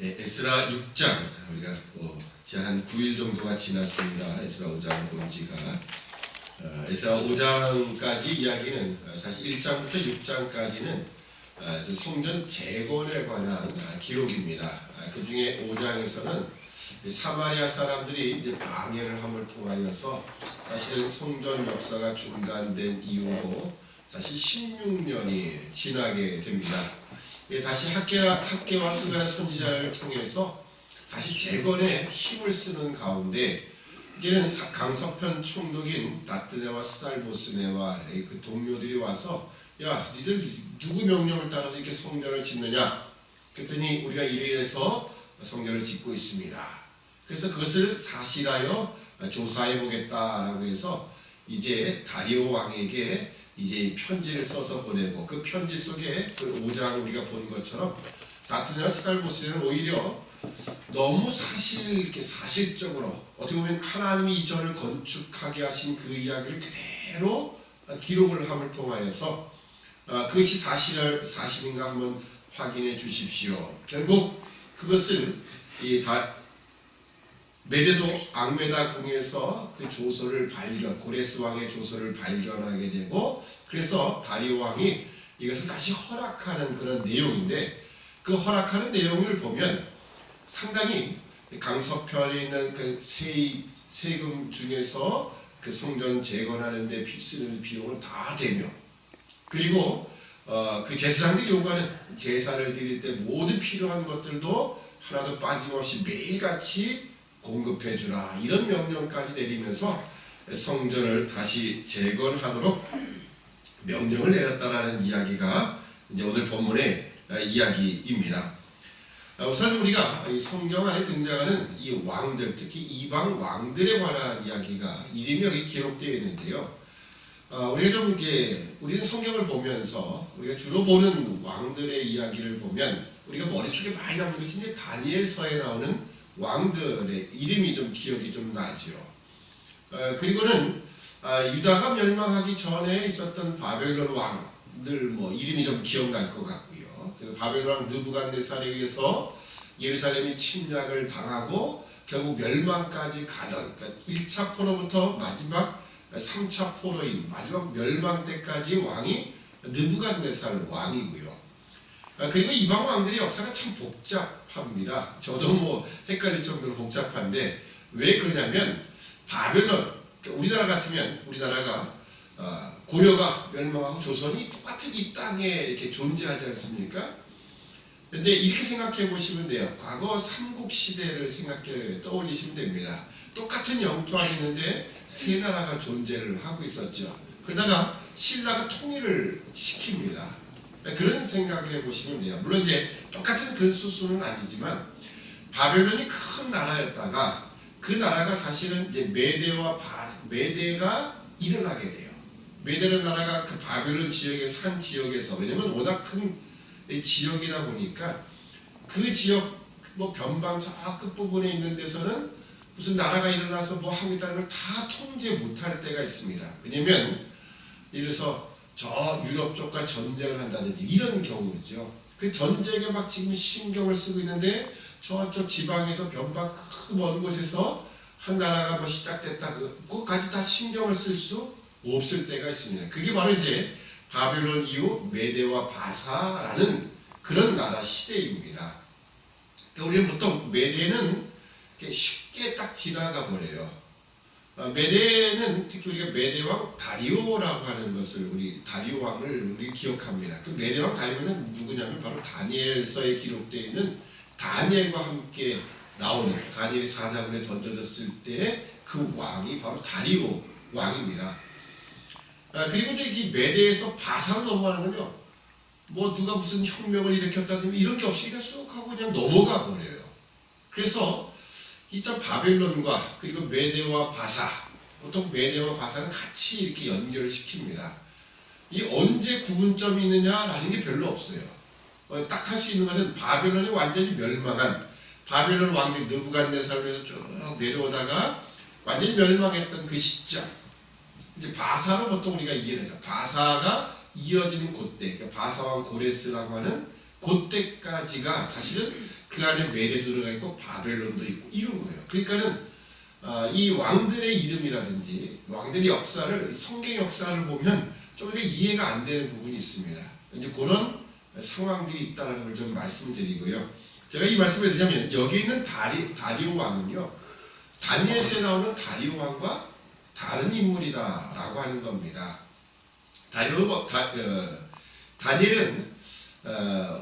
네, 에스라 6장 우리가 지금 한 9일 정도가 지났습니다. 에스라 5장 본 지가 에스라 5장까지 이야기는 사실 1장부터 6장까지는 성전 재건에 관한 기록입니다. 그 중에 5장에서는 사마리아 사람들이 이제 방해를 함을 통하여서 사실 성전 역사가 중단된 이후로 사실 16년이 지나게 됩니다. 다시 학계와 스가랴 선지자를 통해서 다시 재건에 힘을 쓰는 가운데 이제는 강서편 총독인 다뜨네와 스달보스네와 그 동료들이 와서 야, 니들 누구 명령을 따라서 이렇게 성전을 짓느냐? 그랬더니 우리가 이래서 성전을 짓고 있습니다. 그래서 그것을 사실하여 조사해 보겠다라고 해서 이제 다리오 왕에게 이제 편지를 써서 보내고 그 편지 속에 그 5장 우리가 본 것처럼 다트네와 스달보스는 오히려 너무 이렇게 사실적으로 어떻게 보면 하나님이 이 전을 건축하게 하신 그 이야기를 그대로 기록을 함을 통하여서 그것이 사실인가 한번 확인해 주십시오. 결국 그것을 메데도 앙메다 궁에서 그 조서를 고레스 왕의 조서를 발견하게 되고 그래서 다리오 왕이 이것을 다시 허락하는 그런 내용인데 그 허락하는 내용을 보면 상당히 강서편에 있는 그 세금 중에서 그 성전 재건하는 데 쓰는 비용은 다 되며 그리고 그 제사장들이 요구하는 제사를 드릴 때 모든 필요한 것들도 하나도 빠짐없이 매일같이 공급해 주라 이런 명령까지 내리면서 성전을 다시 재건하도록 명령을 내렸다라는 이야기가 이제 오늘 본문의 이야기입니다. 우선 우리가 이 성경 안에 등장하는 이 왕들, 특히 이방 왕들에 관한 이야기가 이름이 여기 기록되어 있는데요. 우리가 우리는 성경을 보면서 우리가 주로 보는 왕들의 이야기를 보면 우리가 머릿속에 많이 남는 것이 이제 다니엘서에 나오는 왕들의 이름이 좀 기억이 좀 나죠. 그리고는 유다가 멸망하기 전에 있었던 바벨론 왕들 이름이 좀 기억날 것 같고요. 그래서 바벨론 왕 느부갓네살에 의해서 예루살렘이 침략을 당하고 결국 멸망까지 가던 그러니까 1차 포로부터 마지막 3차 포로인 마지막 멸망 때까지 왕이 느부갓네살 왕이고요. 그리고 이방 왕들의 역사가 참 복잡합니다. 저도 헷갈릴 정도로 복잡한데 왜 그러냐면 바벨론, 우리나라 같으면 우리나라가 고려가 멸망하고 조선이 똑같은 이 땅에 이렇게 존재하지 않습니까? 근데 이렇게 생각해 보시면 돼요. 과거 삼국시대를 떠올리시면 됩니다. 똑같은 영토 안에 있는데 세 나라가 존재를 하고 있었죠. 그러다가 신라가 통일을 시킵니다. 그런 생각을 해보시면 돼요. 물론 이제 똑같은 근수수는 아니지만 바벨론이 큰 나라였다가 그 나라가 사실은 이제 메대가 일어나게 돼요. 메대라는 나라가 그 바벨론 지역에서 한 지역에서 왜냐면 워낙 큰 지역이다 보니까 그 지역 변방 저 끝부분에 있는 데서는 무슨 나라가 일어나서 하겠다는 걸 다 통제 못할 때가 있습니다. 왜냐면 예를 들어서 저 유럽 쪽과 전쟁을 한다든지 이런 경우죠. 그 전쟁에 지금 신경을 쓰고 있는데 저쪽 지방에서 변방 큰 먼 곳에서 한 나라가 시작됐다 그것까지 다 신경을 쓸 수 없을 때가 있습니다. 그게 바로 이제 바벨론 이후 메대와 바사라는 그런 나라 시대입니다. 우리는 보통 메대는 쉽게 딱 지나가 버려요. 메대는 특히 우리가 메대왕 다리오라고 하는 것을 우리 다리오 왕을 우리 기억합니다. 그 메대왕 다리오는 누구냐면 바로 다니엘서에 기록되어 있는 다니엘과 함께 나오는 다니엘이 사자굴에 던져졌을 때 그 왕이 바로 다리오 왕입니다. 그리고 이제 이 메대에서 바사로 넘어가는군요. 누가 무슨 혁명을 일으켰다든지 이런 게 없이 그냥 쑥 하고 그냥 넘어가 버려요. 그래서 이자 바벨론과 그리고 메대와 바사, 보통 메대와 바사는 같이 이렇게 연결을 시킵니다. 이 언제 구분점이 있느냐라는 게 별로 없어요. 딱 할 수 있는 것은 바벨론이 완전히 멸망한 바벨론 왕비 느부갓네살에서 쭉 내려오다가 완전히 멸망했던 그 시점. 이제 바사로 보통 우리가 이해를 하죠. 바사가 이어지는 그때, 그러니까 바사왕 고레스라고 하는 그때까지가 사실은 그 안에 메대 들어가 있고 바벨론도 있고 이런 거예요. 그러니까는 이 왕들의 이름이라든지 왕들의 역사를 성경 역사를 보면 좀 이해가 안 되는 부분이 있습니다. 이제 그런 상황들이 있다는 걸 좀 말씀드리고요. 제가 이 말씀을 드리냐면 여기 있는 다리오 왕은요, 다니엘서에 나오는 다리오 왕과 다른 인물이다라고 하는 겁니다. 다니엘은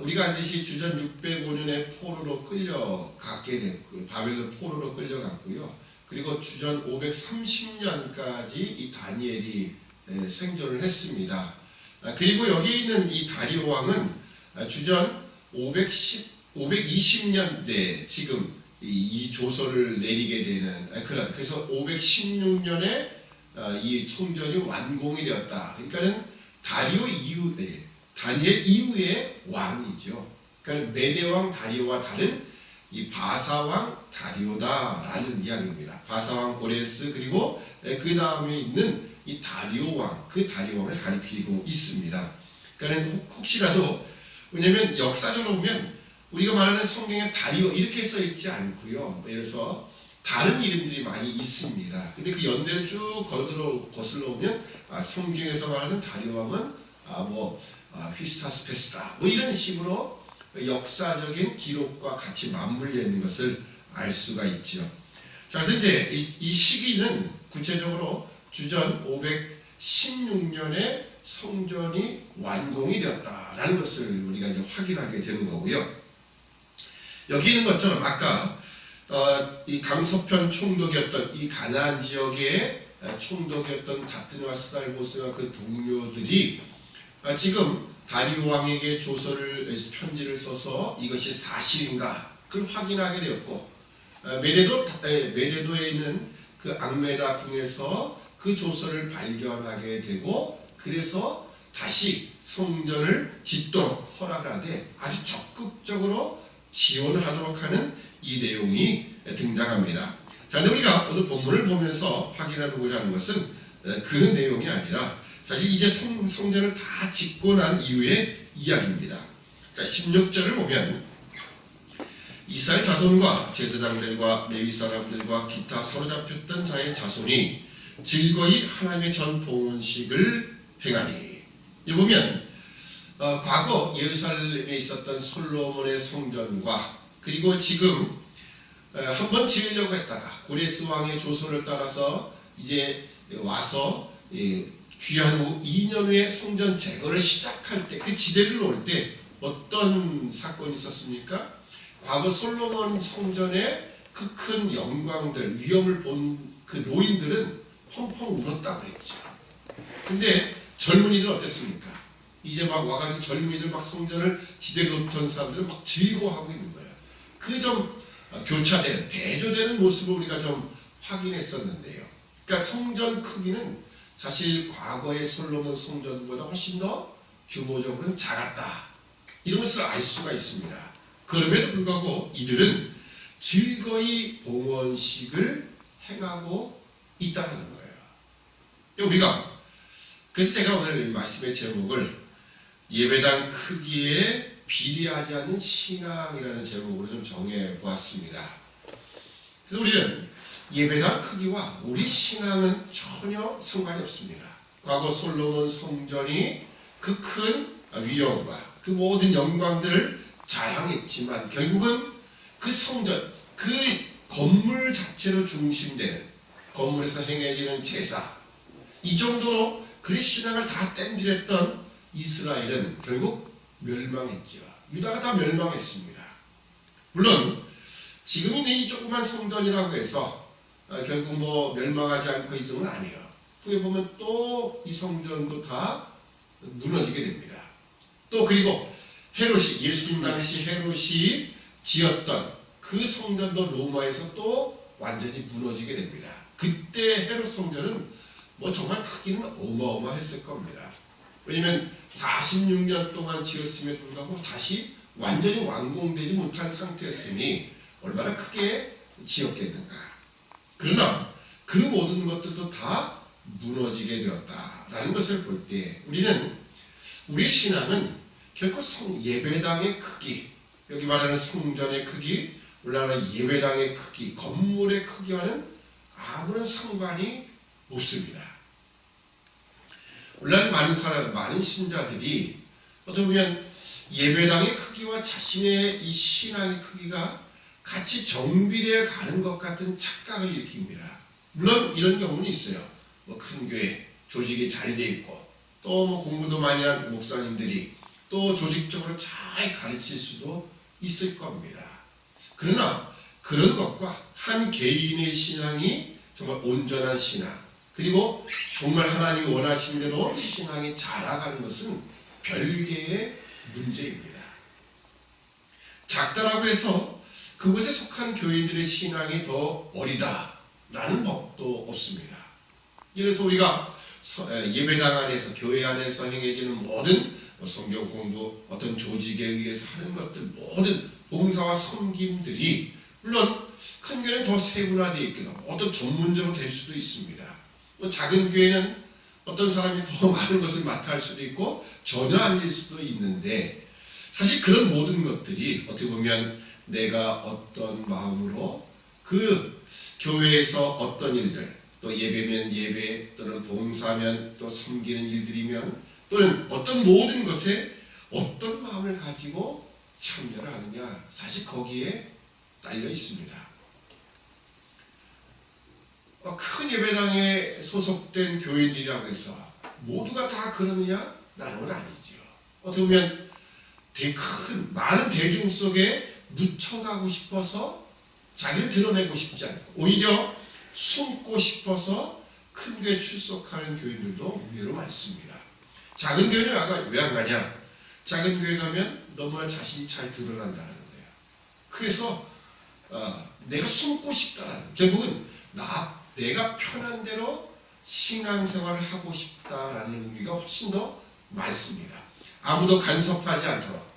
우리가 알듯이 주전 605년에 포로로 끌려갔게 됐고 바벨론 포로로 끌려갔고요. 그리고 주전 530년까지 이 다니엘이 생존을 했습니다. 그리고 여기 있는 이 다리오 왕은 주전 520년대 지금 이 조서를 내리게 되는 그래서 516년에 이 성전이 완공이 되었다. 그러니까는 다니엘 이후의 왕이죠. 그러니까 메대왕 다리오와 다른 이 바사왕 다리오다라는 이야기입니다. 바사왕 고레스 그리고 그 다음에 있는 이 다리오 왕, 그 다리오 왕을 가리키고 있습니다. 그러니까 혹시라도 왜냐하면 역사적으로 보면 우리가 말하는 성경에 다리오 이렇게 써 있지 않고요. 예를 들어서 다른 이름들이 많이 있습니다. 근데 그 연대를 쭉 거슬러 오면 성경에서 말하는 다리오 왕은 휘스타스 페스타 뭐 이런 식으로 역사적인 기록과 같이 맞물려 있는 것을 알 수가 있죠. 자, 그래서 이제 이 시기는 구체적으로 주전 516년에 성전이 완공이 되었다라는 것을 우리가 이제 확인하게 되는 거고요. 여기 있는 것처럼 아까 이 강서편 총독이었던 이 가나안 지역의 총독이었던 다트네와 스달보스와 그 동료들이 지금 다리오 왕에게 편지를 써서 이것이 사실인가 그걸 확인하게 되었고 메레도에 있는 그 앙메다 궁에서 그 조서를 발견하게 되고 그래서 다시 성전을 짓도록 허락하되 아주 적극적으로 지원을 하도록 하는 이 내용이 등장합니다. 자, 근데 우리가 오늘 본문을 보면서 확인해보고자 하는 것은 그 내용이 아니라 사실 이제 성전을 다 짓고 난 이후의 이야기입니다. 자, 16절을 보면 이스라엘 자손과 제사장들과 레위 사람들과 기타 사로잡혔던 자의 자손이 즐거이 하나님의 전 봉헌식을 행하니. 이 보면 과거 예루살렘에 있었던 솔로몬의 성전과 그리고 지금 한번 지으려고 했다가 고레스 왕의 조서를 따라서 이제 와서 귀한 후 2년 후에 성전 재건을 시작할 때 그 지대를 놓을 때 어떤 사건이 있었습니까? 과거 솔로몬 성전의 그 큰 영광들, 위엄을 본 그 노인들은 펑펑 울었다고 그랬죠. 근데 젊은이들 어땠습니까? 이제 막 와가지고 젊은이들 막 성전을 지대로 놓던 사람들은 막 즐거워하고 있는 거예요. 그 좀 교차되는, 대조되는 모습을 우리가 좀 확인했었는데요. 그러니까 성전 크기는 사실 과거의 솔로몬 성전보다 훨씬 더 규모적으로는 작았다. 이런 것을 알 수가 있습니다. 그럼에도 불구하고 이들은 즐거이 봉헌식을 행하고 있다는 거예요. 우리가 그래서 제가 오늘 이 말씀의 제목을 예배당 크기에 비례하지 않는 신앙이라는 제목으로 좀 정해보았습니다. 그래서 우리는 예배당 크기와 우리 신앙은 전혀 상관이 없습니다. 과거 솔로몬 성전이 그 큰 위엄과 그 모든 영광들을 자랑했지만 결국은 그 성전, 그 건물 자체로 중심되는 건물에서 행해지는 제사 이 정도로 그 신앙을 다 땜질했던 이스라엘은 결국 멸망했죠. 유다가 다 멸망했습니다. 물론 지금 있는 이 조그만 성전이라고 해서 결국 멸망하지 않고 있는 건 아니에요. 후에 보면 또 이 성전도 다 무너지게 됩니다. 또 그리고 헤롯이 예수님 당시 헤롯이 지었던 그 성전도 로마에서 또 완전히 무너지게 됩니다. 그때 헤롯 성전은 정말 크기는 어마어마했을 겁니다. 왜냐하면 46년 동안 지었음에도 불구하고 다시 완전히 완공되지 못한 상태였으니 얼마나 크게 지었겠는가. 그러나 그 모든 것들도 다 무너지게 되었다라는 것을 볼 때 우리는 우리 신앙은 결코 예배당의 크기, 여기 말하는 성전의 크기, 올라가는 예배당의 크기, 건물의 크기와는 아무런 상관이 없습니다. 올라가는 많은 신자들이 어떻게 보면 예배당의 크기와 자신의 이 신앙의 크기가 같이 정비되어 가는 것 같은 착각을 일으킵니다. 물론 이런 경우는 있어요. 큰 교회, 조직이 잘 돼 있고, 또 공부도 많이 한 목사님들이 또 조직적으로 잘 가르칠 수도 있을 겁니다. 그러나 그런 것과 한 개인의 신앙이 정말 온전한 신앙, 그리고 정말 하나님이 원하신 대로 신앙이 자라가는 것은 별개의 문제입니다. 작다라고 해서 그곳에 속한 교인들의 신앙이 더 어리다라는 법도 없습니다. 그래서 우리가 예배당 안에서, 교회 안에서 행해지는 모든 성경 공부, 어떤 조직에 의해서 하는 것들, 모든 봉사와 섬김들이 물론 큰 교회는 더 세분화되어 있거나 어떤 전문적으로 될 수도 있습니다. 작은 교회는 어떤 사람이 더 많은 것을 맡아 할 수도 있고 전혀 아닐 수도 있는데, 사실 그런 모든 것들이 어떻게 보면 내가 어떤 마음으로 그 교회에서 어떤 일들, 또 예배면 예배, 또는 봉사면 또 섬기는 일들이면, 또는 어떤 모든 것에 어떤 마음을 가지고 참여를 하느냐, 사실 거기에 딸려 있습니다. 큰 예배당에 소속된 교인들이라고 해서 모두가 다 그러느냐? 라는 건 아니죠. 어떻게 보면 많은 대중 속에 묻혀가고 싶어서 자기를 드러내고 싶지 않고 오히려 숨고 싶어서 큰 교회에 출석하는 교인들도 의외로 많습니다. 작은 교회는 왜 안 가냐? 작은 교회 가면 너무나 자신이 잘 드러난다는 거예요. 그래서 내가 숨고 싶다라는, 결국은 내가 편한 대로 신앙생활을 하고 싶다라는 의미가 훨씬 더 많습니다. 아무도 간섭하지 않도록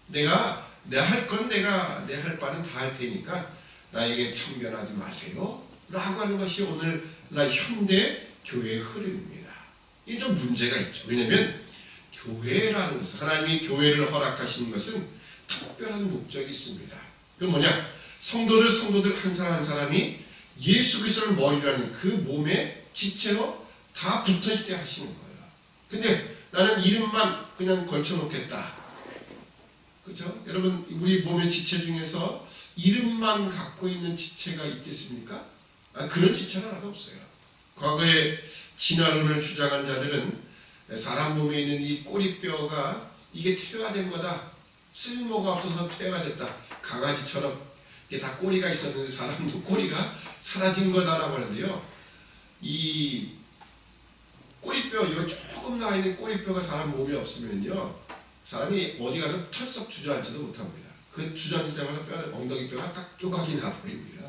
내 할 건 내 할 바는 다 할 테니까 나에게 참견하지 마세요 라고 하는 것이 오늘날 현대 교회의 흐름입니다. 이게 좀 문제가 있죠. 왜냐하면 교회라는 것은, 하나님이 교회를 허락하신 것은 특별한 목적이 있습니다. 그건 뭐냐? 성도들 한 사람 한 사람이 예수 그리스도를 머리라는 그 몸의 지체로 다 붙어있게 하시는 거예요. 근데 나는 이름만 그냥 걸쳐놓겠다. 그렇죠? 여러분, 우리 몸의 지체 중에서 이름만 갖고 있는 지체가 있겠습니까? 그런 지체는 하나도 없어요. 과거에 진화론을 주장한 자들은 사람 몸에 있는 이 꼬리뼈가 이게 퇴화된 거다, 쓸모가 없어서 퇴화됐다, 강아지처럼 이게 다 꼬리가 있었는데 사람도 꼬리가 사라진 거다라고 하는데요. 이 꼬리뼈, 이거 조금 나와 있는 꼬리뼈가 사람 몸에 없으면요, 사람이 어디 가서 털썩 주저앉지도 못합니다. 그 주저앉을 때마다 엉덩이 뼈가 딱 조각이 나버립니다.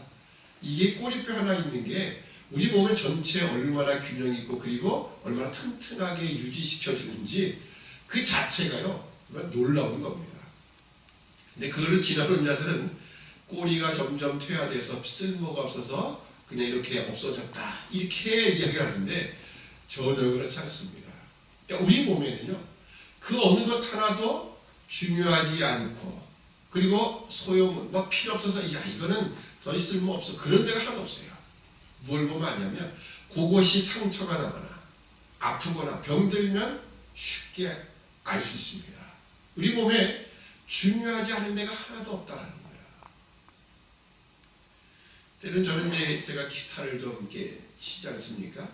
이게 꼬리뼈 하나 있는 게 우리 몸의 전체에 얼마나 균형 있고 그리고 얼마나 튼튼하게 유지시켜주는지 그 자체가요, 놀라운 겁니다. 근데 그거를 진화론자들은 꼬리가 점점 퇴화돼서 쓸모가 없어서 그냥 이렇게 없어졌다, 이렇게 이야기하는데 전혀 그렇지 않습니다. 그러니까 우리 몸에는요, 그 어느 것 하나도 중요하지 않고 그리고 필요 없어서 이거는 더 쓸모 없어, 그런 데가 하나도 없어요. 뭘 보면 아냐면 그것이 상처가 나거나 아프거나 병들면 쉽게 알 수 있습니다. 우리 몸에 중요하지 않은 데가 하나도 없다는 거예요. 때는 저는 제가 기타를 좀 이렇게 치지 않습니까?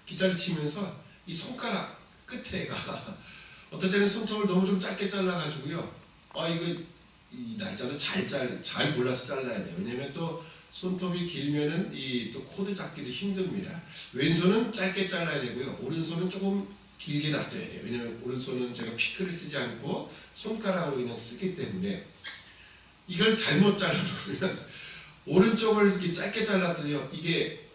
기타를 치면서 이 손가락 끝에가 어떨 때는 손톱을 너무 좀 짧게 잘라가지고요, 이거 이 날짜를 잘 골라서 잘라야 돼요. 왜냐면 또 손톱이 길면은 또 코드 잡기도 힘듭니다. 왼손은 짧게 잘라야 되고요, 오른손은 조금 길게 놔둬야 돼요. 왜냐면 오른손은 제가 피크를 쓰지 않고 손가락으로 그냥 쓰기 때문에 이걸 잘못 잘라놓으면 오른쪽을 이렇게 짧게 잘라도요, 이게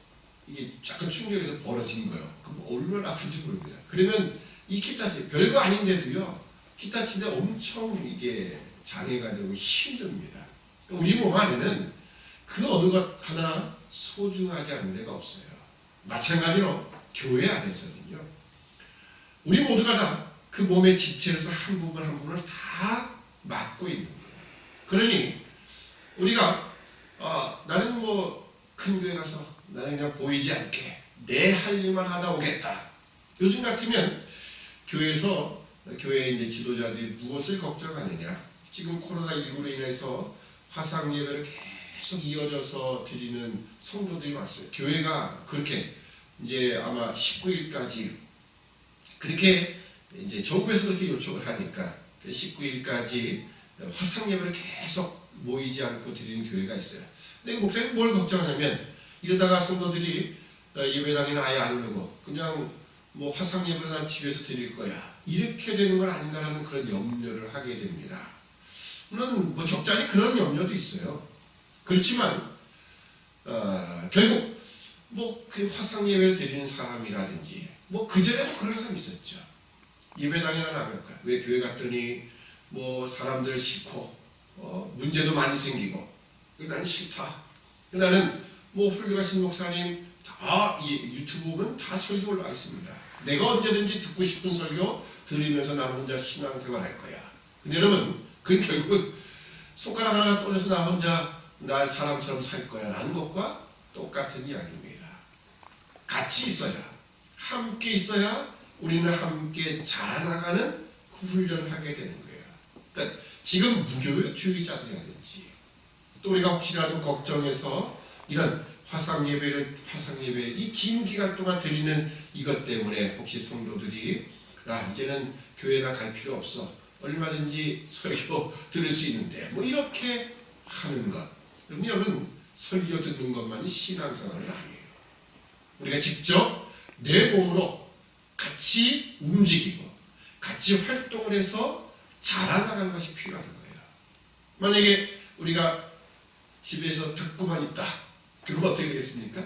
약간 충격에서 벌어진 거예요. 그럼 얼마나 아픈지 모릅니다. 그러면 이 기타 별거 아닌데도요, 기타 치는데 엄청 이게 장애가 되고 힘듭니다. 우리 몸 안에는 그 어느 것 하나 소중하지 않은 데가 없어요. 마찬가지로 교회 안에서는요, 우리 모두가 다 그 몸의 지체로서 한 부분 한 부분을 다 맡고 있는 거예요. 그러니 우리가 나는 뭐 큰 교회 가서 나는 그냥 보이지 않게 내 할 일만 하다 오겠다. 요즘 같으면 교회에서 교회 이제 지도자들이 무엇을 걱정하느냐? 지금 코로나19로 인해서 화상 예배를 계속 이어져서 드리는 성도들이 많았어요. 교회가 그렇게 이제 아마 19일까지 그렇게 이제 정부에서 그렇게 요청을 하니까 19일까지 화상 예배를 계속 모이지 않고 드리는 교회가 있어요. 근데 목사님 뭘 걱정하냐면 이러다가 성도들이 예배당에는 아예 안 오고 그냥 뭐 화상 예배를 난 집에서 드릴 거야. 이렇게 되는 건 아닌가라는 그런 염려를 하게 됩니다. 물론 뭐 적잖이 그런 염려도 있어요. 그렇지만 결국 뭐 그 화상 예배를 드리는 사람이라든지 뭐 그전에도 그런 사람이 있었죠. 예배당에는 안 갈까? 왜 교회 갔더니 뭐 사람들 싫고 문제도 많이 생기고 난 싫다. 나는 뭐 훌륭하신 목사님 다 유튜브 보면 다 설교 올라와 있습니다. 내가 언제든지 듣고 싶은 설교 들으면서 나는 혼자 신앙생활 할 거야. 근데 여러분 그건 결국은 손가락 하나 꺼내서 나 혼자 나 사람처럼 살 거야 라는 것과 똑같은 이야기입니다. 같이 있어야 함께 있어야 우리는 함께 자라나가는 그 훈련을 하게 되는 거예요. 그러니까 지금 무교주의자들이라든지 또 우리가 혹시라도 걱정해서 이런 화상 예배 이 긴 기간 동안 드리는 이것 때문에 혹시 성도들이 이제는 교회나 갈 필요 없어. 얼마든지 설교 들을 수 있는데 뭐 이렇게 하는 것. 그럼 여러분 설교 듣는 것만이 신앙생활은 아니에요. 우리가 직접 내 몸으로 같이 움직이고 같이 활동을 해서 자라나가는 것이 필요한 거예요. 만약에 우리가 집에서 듣고만 있다. 그러면 어떻게 되겠습니까?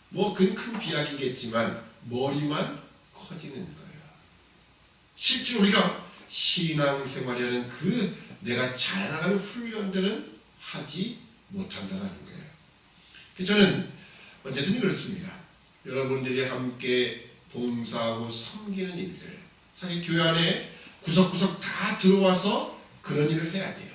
뭐 그건 큰 비약이겠지만 머리만 커지는 거예요. 실제 우리가 신앙생활이라는 그 내가 자라나가는 훈련들은 하지 못한다는 거예요. 저는 언제든지 그렇습니다. 여러분들이 함께 봉사하고 섬기는 일들, 사실 교회 안에 구석구석 다 들어와서 그런 일을 해야 돼요.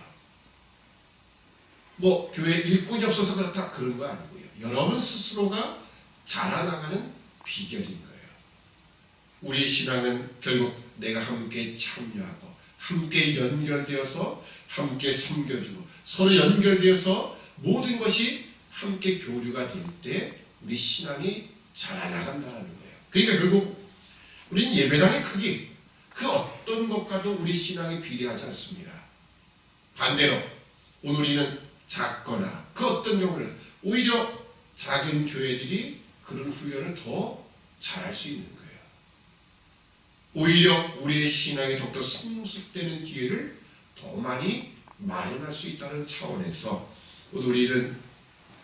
뭐 교회 일꾼이 없어서 그렇다 그런 거 아니고요. 여러분 스스로가 자라나가는 비결인 거예요. 우리 신앙은 결국 내가 함께 참여하고 함께 연결되어서 함께 섬겨주고 서로 연결되어서 모든 것이 함께 교류가 될 때 우리 신앙이 자라나간다는 거예요. 그러니까 결국 우리는 예배당의 크기 그 어떤 것과도 우리 신앙이 비례하지 않습니다. 반대로 오늘 우리는 작거나 그 어떤 경우를 오히려 작은 교회들이 그런 훈련을 더 잘할 수 있는 거예요. 오히려 우리의 신앙이 더욱더 성숙되는 기회를 더 많이 마련할 수 있다는 차원에서 오늘 우리는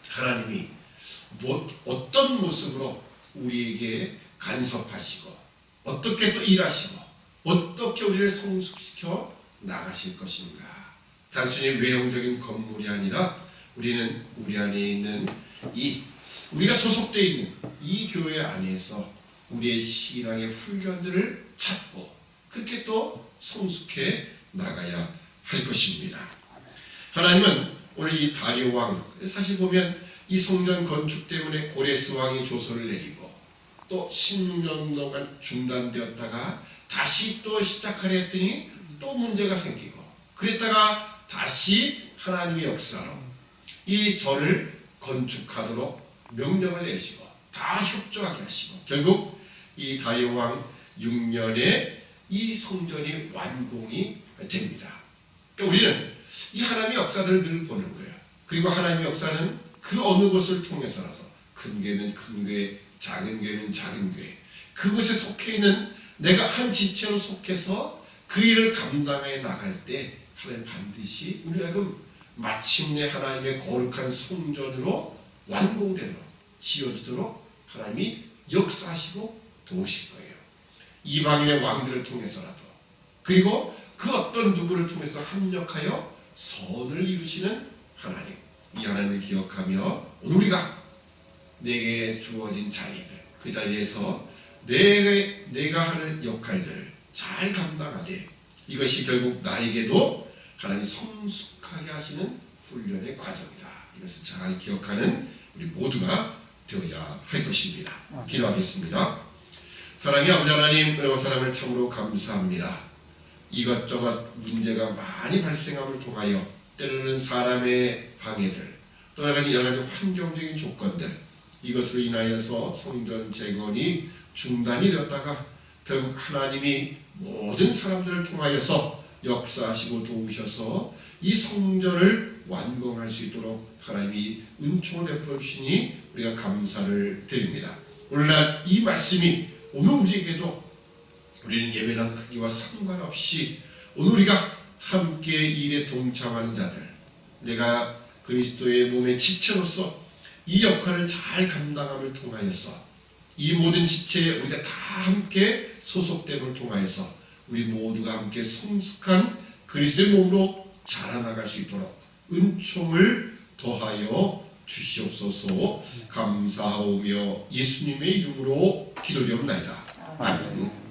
하나님이 어떤 모습으로 우리에게 간섭하시고 어떻게 또 일하시고 어떻게 우리를 성숙시켜 나가실 것인가. 단순히 외형적인 건물이 아니라 우리는 우리 안에 있는 우리가 소속되어 있는 이 교회 안에서 우리의 신앙의 훈련들을 찾고 그렇게 또 성숙해 나가야 할 것입니다. 하나님은 오늘 이 다리오 왕, 사실 보면 이 성전 건축 때문에 고레스 왕이 조서를 내리고 또 16년 동안 중단되었다가 다시 또 시작하려 했더니 또 문제가 생기고 그랬다가 다시 하나님의 역사로 이 절을 건축하도록 명령을 내리시고 다 협조하게 하시고 결국 이 다리오 왕 6년에 이 성전이 완공이 됩니다. 그러니까 우리는 이 하나님의 역사들을 늘 보는 거예요. 그리고 하나님의 역사는 그 어느 곳을 통해서라도 큰 교회는 큰 교회, 작은 교회는 작은 교회 그곳에 속해 있는 내가 한 지체로 속해서 그 일을 감당해 나갈 때 하나님 반드시 우리가 마침내 하나님의 거룩한 성전으로 완공되도록 지어지도록 하나님이 역사하시고 도우실 거예요. 이방인의 왕들을 통해서라도 그리고 그 어떤 누구를 통해서도 합력하여 선을 이루시는 하나님, 이 하나님을 기억하며 오늘 우리가 내게 주어진 자리들 그 자리에서 내가 하는 역할들을 잘 감당하되 이것이 결국 나에게도 하나님이 성숙하게 하시는 훈련의 과정이다. 이것을 잘 기억하는 우리 모두가 되어야 할 것입니다. 기도하겠습니다. 사랑의 아버지 하나님, 은혜와 사랑을 참으로 감사합니다. 이것저것 문제가 많이 발생함을 통하여 때로는 사람의 방해들, 또 여러 가지 환경적인 조건들, 이것으로 인하여서 성전 재건이 중단이 되었다가 결국 하나님이 모든 사람들을 통하여서 역사하시고 도우셔서 이 성전을 완공할 수 있도록 하나님이 은총을 베풀어 주시니 우리가 감사를 드립니다. 오늘날 이 말씀이 오늘 우리에게도 우리는 예배당 크기와 상관없이 오늘 우리가 함께 일에 동참하는 자들, 내가 그리스도의 몸의 지체로서 이 역할을 잘 감당함을 통하여서 이 모든 지체에 우리가 다 함께 소속됨을 통하여서 우리 모두가 함께 성숙한 그리스도의 몸으로 자라나갈 수 있도록 은총을 더하여 주시옵소서. 감사하오며 예수님의 이름으로 기도드리옵나이다. 아멘.